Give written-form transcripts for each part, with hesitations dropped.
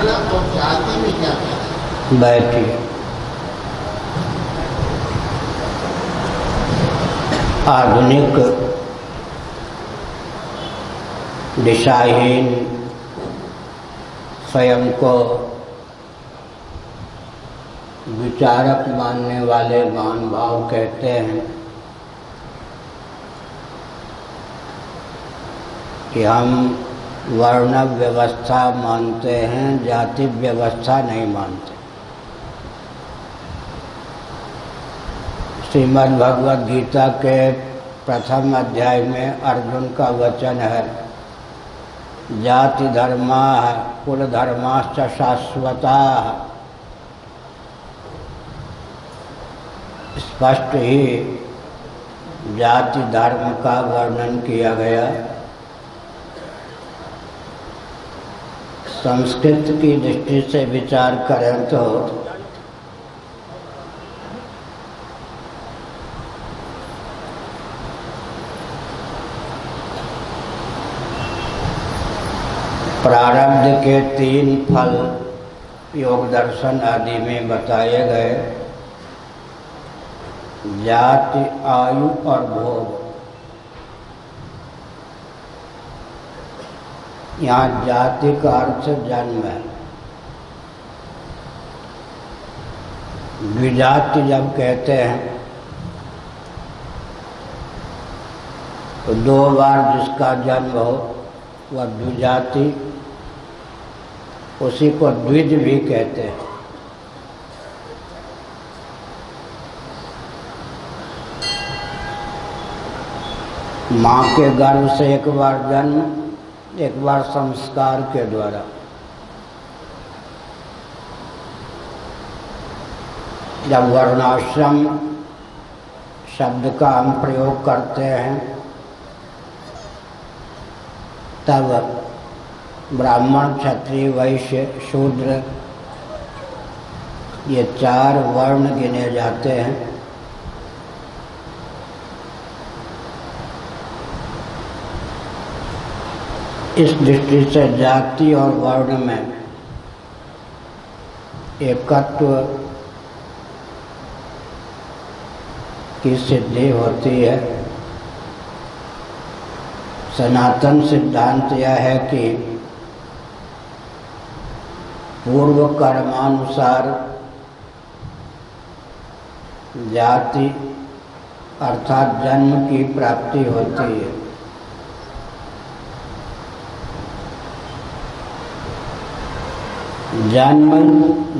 वर्ण और जाति में क्या है? बैठिए। आधुनिक दिशाहीन स्वयं को विचारक मानने वाले महानुभाव कहते हैं कि हम वर्ण व्यवस्था मानते हैं, जाति व्यवस्था नहीं मानते। श्रीमद् भगवद गीता के प्रथम अध्याय में अर्जुन का वचन है, जाति धर्मा कुल धर्माश्च शाश्वता। स्पष्ट ही जाति धर्म का वर्णन किया गया। संस्कृत की दृष्टि से विचार करें तो प्रारब्ध के 3 फल योग दर्शन आदि में बताए गए, जाति, आयु और भोग। यहाँ जाति का अर्थ जन्म है। द्विजाति जब कहते हैं तो 2 बार जिसका जन्म हो वह द्विजाति, उसी को द्विज भी कहते हैं। माँ के गर्भ से एक बार जन्म, एक बार संस्कार के द्वारा। जब वर्णाश्रम शब्द का हम प्रयोग करते हैं तब ब्राह्मण, क्षत्रिय, वैश्य, शूद्र ये 4 वर्ण गिने जाते हैं। इस दृष्टि से जाति और वर्ण में एकत्व की सिद्धि होती है। सनातन सिद्धांत यह है कि पूर्व कर्मानुसार जाति अर्थात जन्म की प्राप्ति होती है। जन्म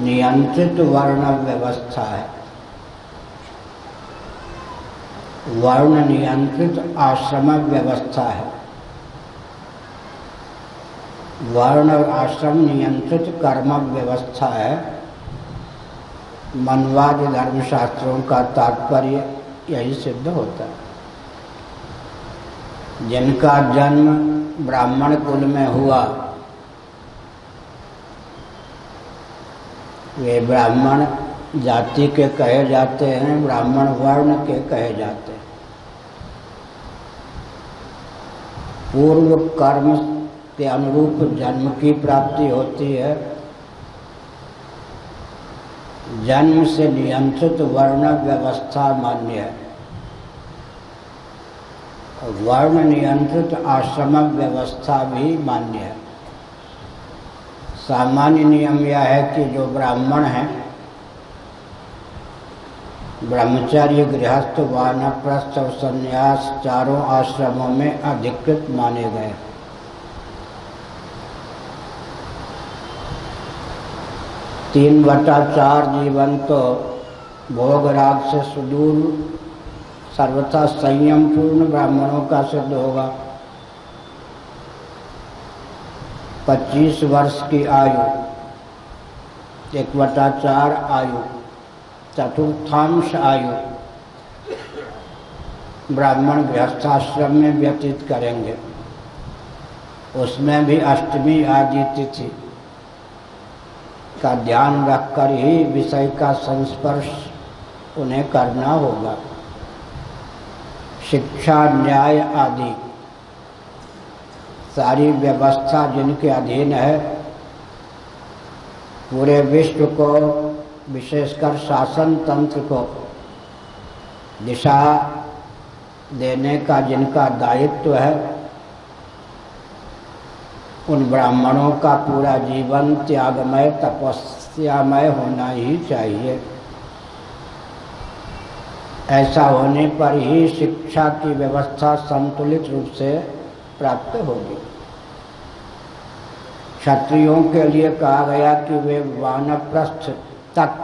नियंत्रित वर्ण व्यवस्था है, वर्ण नियंत्रित आश्रम व्यवस्था है, वर्ण और आश्रम नियंत्रित कर्म व्यवस्था है। मनवादी धर्मशास्त्रों का तात्पर्य यही सिद्ध होता है। जिनका जन्म ब्राह्मण कुल में हुआ वे ब्राह्मण जाति के कहे जाते हैं, ब्राह्मण वर्ण के कहे जाते हैं। पूर्व कर्म के अनुरूप जन्म की प्राप्ति होती है। जन्म से नियंत्रित वर्ण व्यवस्था मान्य है। वर्ण नियंत्रित आश्रम व्यवस्था भी मान्य है। सामान्य नियम यह है कि जो ब्राह्मण हैं, ब्रह्मचर्य, गृहस्थ, वानप्रस्थ और संन्यास चारों आश्रमों में अधिकृत माने गए। 3/4 जीवन तो भोग राग से सुदूर सर्वथा संयम पूर्ण ब्राह्मणों का सिद्ध होगा। 25 वर्ष की आयु, 1/4 आयु, चतुर्थांश आयु ब्राह्मण गृहस्थाश्रम में व्यतीत करेंगे। उसमें भी अष्टमी आदि तिथि का ध्यान रखकर ही विषय का संस्पर्श उन्हें करना होगा। शिक्षा, न्याय आदि सारी व्यवस्था जिनके अधीन है पूरे विश्व को, विशेषकर शासन तंत्र को दिशा देने का जिनका दायित्व है, उन ब्राह्मणों का पूरा जीवन त्यागमय, तपस्यामय होना ही चाहिए। ऐसा होने पर ही शिक्षा की व्यवस्था संतुलित रूप से प्राप्त होगी। क्षत्रियों के लिए कहा गया कि वे वानप्रस्थ तक,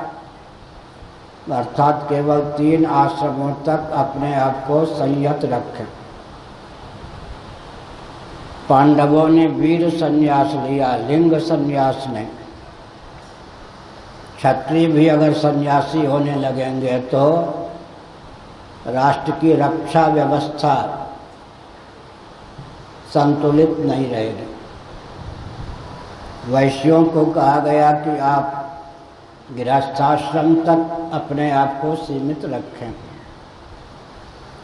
अर्थात केवल 3 आश्रमों तक अपने आप को संयत रखें। पांडवों ने वीर संन्यास लिया, लिंग संन्यास नहीं। क्षत्रिय भी अगर सन्यासी होने लगेंगे तो राष्ट्र की रक्षा व्यवस्था संतुलित नहीं रहेगी। वैश्यों को कहा गया कि आप गृहस्थाश्रम तक अपने आप को सीमित रखें,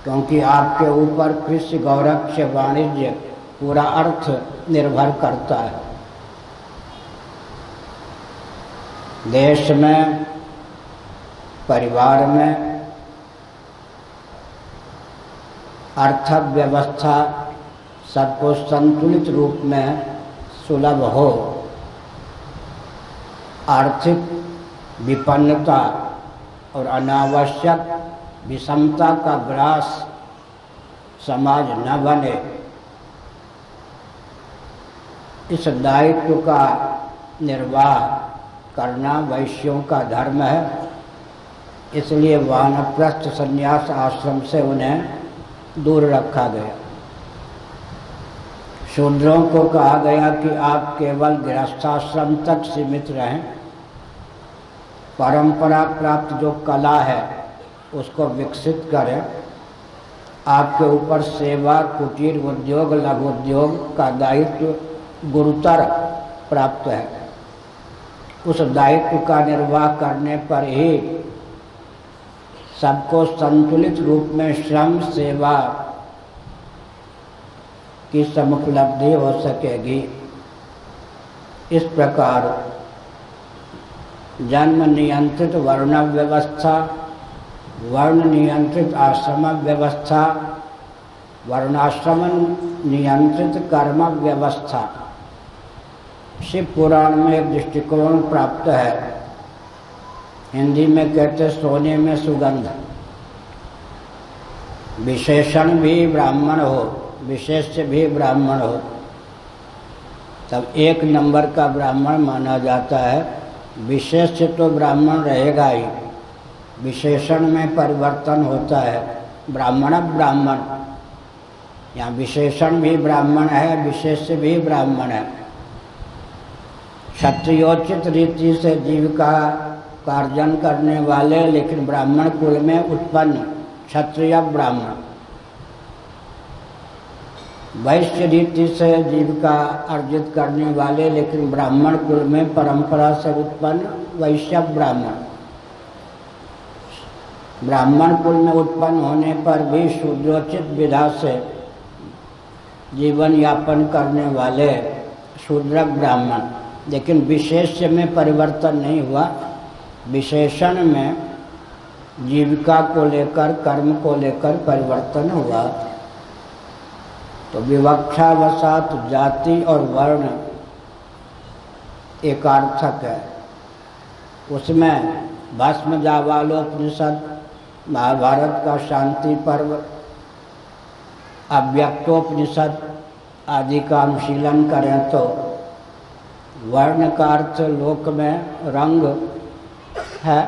क्योंकि आपके ऊपर कृषि, गौरक्ष, वाणिज्य पूरा अर्थ निर्भर करता है। देश में, परिवार में अर्थव्यवस्था सबको संतुलित रूप में सुलभ हो, आर्थिक विपन्नता और अनावश्यक विषमता का ग्रास समाज न बने, इस दायित्व का निर्वाह करना वैश्यों का धर्म है। इसलिए वानप्रस्थ संन्यास आश्रम से उन्हें दूर रखा गया। शूद्रों को कहा गया कि आप केवल गृहस्थाश्रम तक सीमित रहें। परंपरा प्राप्त जो कला है उसको विकसित करें। आपके ऊपर सेवा, कुटीर उद्योग, लघु उद्योग का दायित्व गुरुतर प्राप्त है। उस दायित्व का निर्वाह करने पर ही सबको संतुलित रूप में श्रम, सेवा की समुपलब्धि हो सकेगी। इस प्रकार जन्म नियंत्रित वर्ण व्यवस्था, वर्ण नियंत्रित आश्रम व्यवस्था, वर्णाश्रम नियंत्रित कर्म व्यवस्था, शिव पुराण में एक दृष्टिकोण प्राप्त है। हिंदी में कहते सोने में सुगंध। विशेषण भी ब्राह्मण हो, विशेष्य भी ब्राह्मण हो, तब 1 नंबर का ब्राह्मण माना जाता है। विशेष्य तो ब्राह्मण रहेगा ही, विशेषण में परिवर्तन होता है। ब्राह्मण ब्राह्मण, यहाँ विशेषण भी ब्राह्मण है, विशेष्य भी ब्राह्मण है। क्षत्रियोचित रीति से जीविका कार्जन करने वाले, लेकिन ब्राह्मण कुल में उत्पन्न क्षत्रिय ब्राह्मण। वैश्य रीति से जीविका अर्जित करने वाले, लेकिन ब्राह्मण कुल में परंपरा से उत्पन्न वैश्य ब्राह्मण। ब्राह्मण कुल में उत्पन्न होने पर भी शूद्रोचित विधा से जीवन यापन करने वाले शूद्र ब्राह्मण। लेकिन विशेष्य में परिवर्तन नहीं हुआ, विशेषण में जीविका को लेकर, कर्म को लेकर परिवर्तन हुआ। तो विवक्षावशात जाति और वर्ण एकार्थक है। उसमें भस्मजावालोपनिषद, महाभारत का शांति पर्व, अव्यक्तोपनिषद आदि का अनुशीलन करें तो वर्ण का अर्थ लोक में रंग है।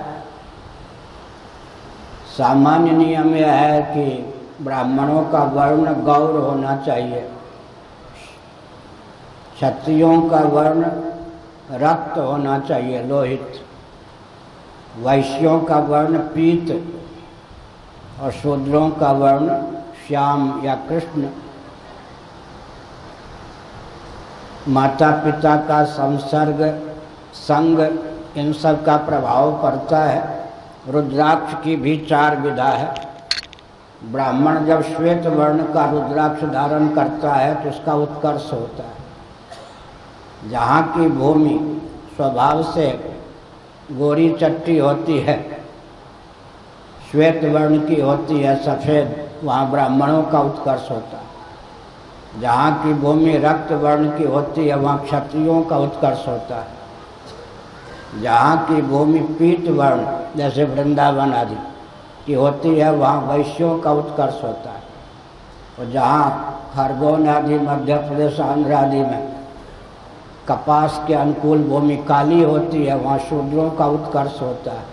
सामान्य नियम यह है कि ब्राह्मणों का वर्ण गौर होना चाहिए, क्षत्रियों का वर्ण रक्त होना चाहिए, लोहित, वैश्यों का वर्ण पीत और शूद्रों का वर्ण श्याम या कृष्ण। माता पिता का संसर्ग, संग, इन सब का प्रभाव पड़ता है। रुद्राक्ष की भी 4 विधा है। ब्राह्मण जब श्वेत वर्ण का रुद्राक्ष धारण करता है तो उसका उत्कर्ष होता है। जहाँ की भूमि स्वभाव से गोरी चट्टी होती है, श्वेत वर्ण की होती है, सफ़ेद, वहाँ ब्राह्मणों का उत्कर्ष होता है। जहाँ की भूमि रक्त वर्ण की होती है वहाँ क्षत्रियों का उत्कर्ष होता है। जहाँ की भूमि पीत वर्ण जैसे वृंदावन आदि की होती है वहाँ वैश्यों का उत्कर्ष होता है। और जहाँ खरगोन आदि मध्य प्रदेश आंध्र आदि में कपास के अनुकूल भूमि काली होती है वहाँ शूद्रों का उत्कर्ष होता है।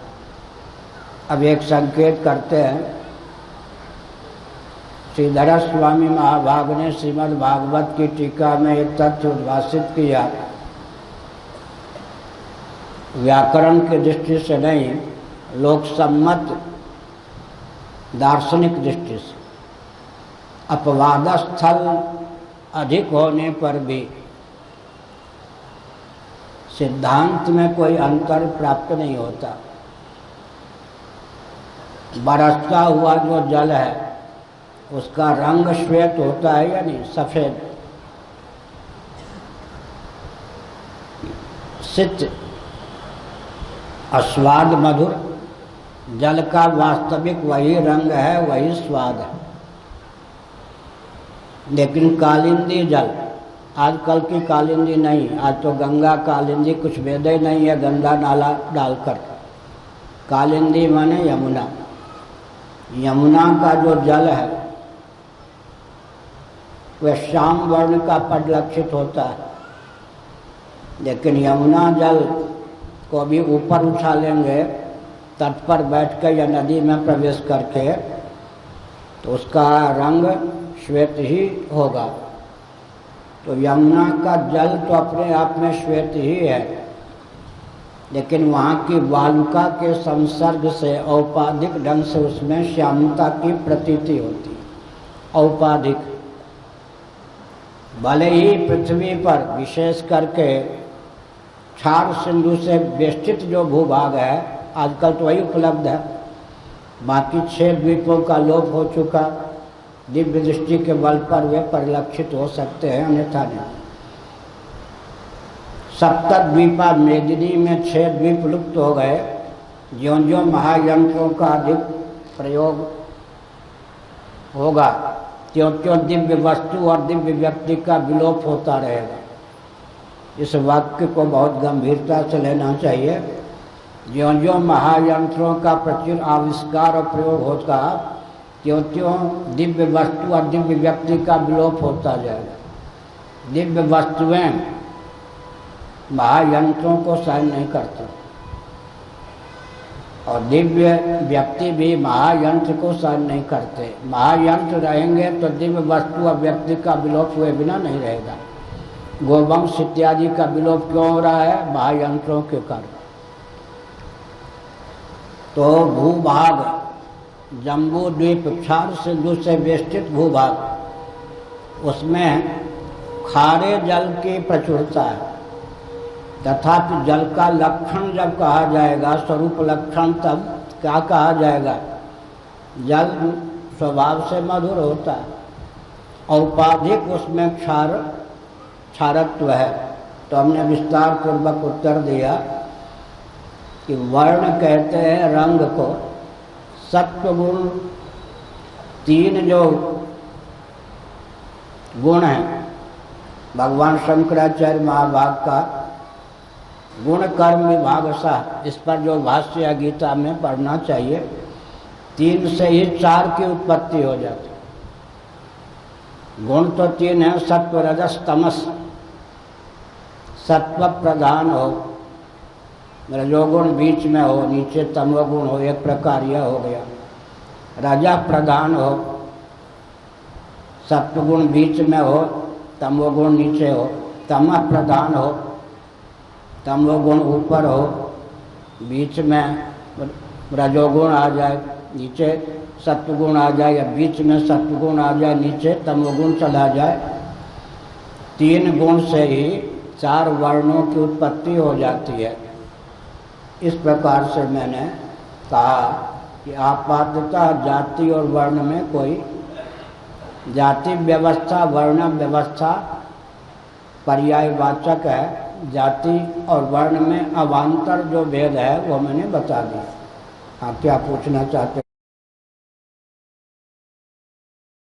अब एक संकेत करते हैं, श्रीधर स्वामी महाभाग ने श्रीमद् भागवत की टीका में एक तथ्य उद्भाषित किया, व्याकरण की दृष्टि से नहीं, लोक सम्मत दार्शनिक दृष्टि से। अपवाद स्थल अधिक होने पर भी सिद्धांत में कोई अंतर प्राप्त नहीं होता। बरसता हुआ जो जल है उसका रंग श्वेत होता है या नहीं, सफ़ेद। सित अस्वाद मधुर, जल का वास्तविक वही रंग है, वही स्वाद है। लेकिन कालिंदी जल, आजकल की कालिंदी नहीं, आज तो गंगा कालिंदी कुछ भेद ही नहीं है, गंदा नाला डालकर। कालिंदी माने यमुना। यमुना का जो जल है वह श्याम वर्ण का परिलक्षित होता है, लेकिन यमुना जल को भी ऊपर उठा लेंगे तट पर बैठकर या नदी में प्रवेश करके तो उसका रंग श्वेत ही होगा। तो यमुना का जल तो अपने आप में श्वेत ही है, लेकिन वहाँ की वालुका के संसर्ग से औपाधिक ढंग से उसमें श्यामता की प्रतीति होती है। औपाधिक भले ही पृथ्वी पर विशेष करके क्षार सिंधु से बेष्टित जो भूभाग है आजकल तो वही उपलब्ध है, बाकी 6 द्वीपों का लोप हो चुका, दिव्य दृष्टि के बल पर वे परिलक्षित हो सकते हैं, अन्यथा नहीं। सप्तद्वीपा मेदिनी में 6 द्वीप लुप्त हो गए। ज्यों ज्यों महायंत्रों का अधिक प्रयोग होगा त्यों त्यों दिव्य वस्तु और दिव्य व्यक्ति का विलोप होता रहेगा। इस वाक्य को बहुत गंभीरता से लेना चाहिए। ज्यों ज्यों महायंत्रों का प्रचुर आविष्कार और प्रयोग होता त्यों त्यों दिव्य वस्तु और दिव्य व्यक्ति का विलोप होता जाएगा। दिव्य वस्तुएं महायंत्रों को सहन नहीं करती और दिव्य व्यक्ति भी महायंत्र को सहन नहीं करते। महायंत्र रहेंगे तो दिव्य वस्तु और व्यक्ति का विलोप हुए बिना नहीं रहेगा। गोवंश इत्यादि का विलोप क्यों हो रहा है? महायंत्रों के कारण। तो भूभाग, जम्बू द्वीप, क्षार सिंधु से वेष्टित भूभाग, उसमें खारे जल की प्रचुरता है। तथापि जल का लक्षण जब कहा जाएगा, स्वरूप लक्षण, तब क्या कहा जाएगा? जल स्वभाव से मधुर होता है, औपाधिक उसमें क्षारत्व है। तो हमने विस्तार पूर्वक उत्तर दिया कि वर्ण कहते हैं रंग को। सत्व गुण 3 जो गुण हैं, भगवान शंकराचार्य महाभाग का गुण कर्म विभागशः, इस पर जो भाष्य है गीता में पढ़ना चाहिए। 3 से ही 4 की उत्पत्ति हो जाती। गुण तो 3 है, सत्व रजस तमस। सत्व प्रधान हो, रजोगुण बीच में हो, नीचे तमोगुण हो, एक प्रकार यह हो गया। रजा प्रधान हो, सत्वगुण बीच में हो, तमोगुण नीचे हो। तमः प्रधान हो, तमोगुण ऊपर हो, बीच में रजोगुण आ जाए, नीचे सत्वगुण आ जाए, या बीच में सत्वगुण आ जाए, नीचे तमोगुण चला जाए। 3 गुण से ही 4 वर्णों की उत्पत्ति हो जाती है। इस प्रकार से मैंने कहा कि आपाततः जाति और वर्ण में कोई जाति व्यवस्था, वर्ण व्यवस्था पर्यायवाचक है। जाति और वर्ण में अवान्तर जो भेद है वो मैंने बता दिया। आप क्या पूछना चाहते